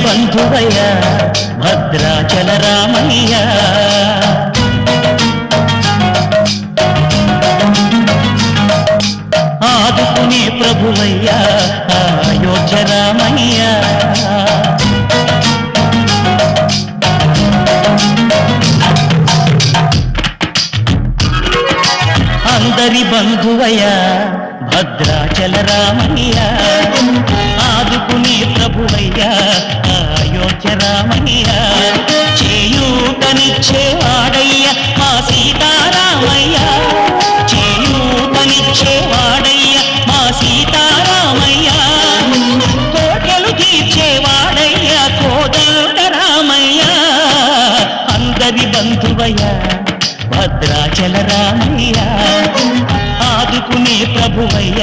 బంధువయ్య భద్రాచల రామయ్య ఆదుకునే ప్రభువయ్య అయోధ్య రామయ్య అందరి బంధువయ్య భద్రాచల రామయ్య ఆదుకునే ప్రభువయ్య అయోధ్య రామయ్య చేయూతనిచ్చేవాడయ్య మా సీతారామయ్య చేయూతనిచ్చేవాడయ్య మా సీతారామయ్య కోటలు తీర్చేవాడయ్య కోదండ రామయ్య అందరి బంధువయ్య భద్రాచల రామయ్య ఆదుకునే ప్రభువయ్య